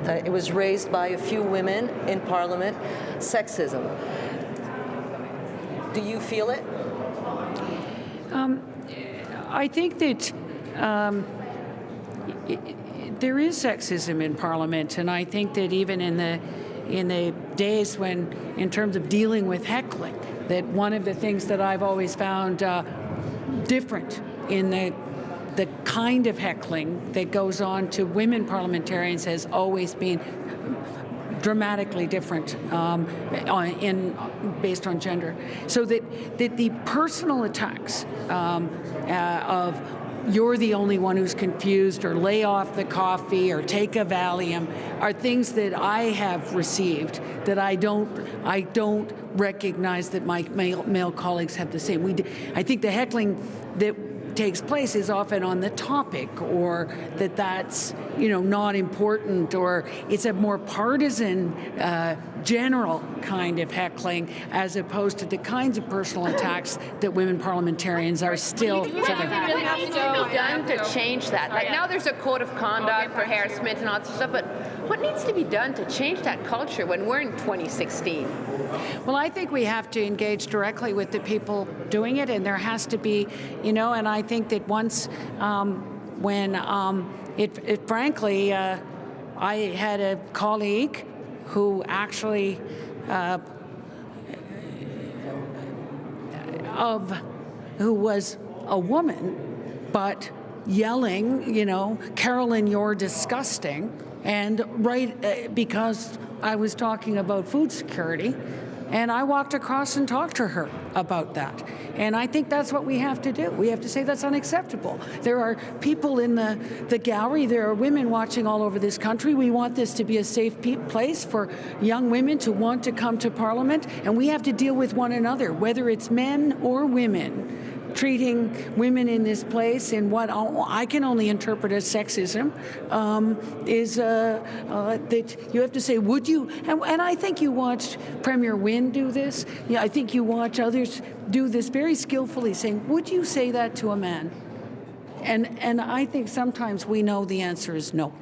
It was raised by a few women in Parliament, sexism. Do you feel it? I think that there is sexism in Parliament, and I think that even in the days when, in terms of dealing with heckling, that one of the things that I've always found different in the kind of heckling that goes on to women parliamentarians has always been dramatically different based on gender. So that the personal attacks of you're the only one who's confused, or lay off the coffee, or take a Valium, are things that I have received that I don't recognize that my male colleagues have the same. I think the heckling that takes place is often on the topic, or that's not important, or it's a more partisan general kind of heckling, as opposed to the kinds of personal attacks that women parliamentarians are still What really has to be done to change that? Like, now there's a code of conduct for harassment and all that stuff, but what needs to be done to change that culture when we're in 2016? Well, I think we have to engage directly with the people doing it, and there has to be, and I think that once when frankly, I had a colleague who actually who was a woman, but yelling, Carolyn, you're disgusting, and because I was talking about food security, and I walked across and talked to her about that. And I think that's what we have to do. We have to say that's unacceptable. There are people in the gallery, there are women watching all over this country. We want this to be a safe place for young women to want to come to Parliament, and we have to deal with one another, whether it's men or women, treating women in this place in what I can only interpret as sexism, is that you have to say, would you? And I think you watched Premier Wynne do this. Yeah, I think you watch others do this very skillfully, saying, would you say that to a man? And I think sometimes we know the answer is no.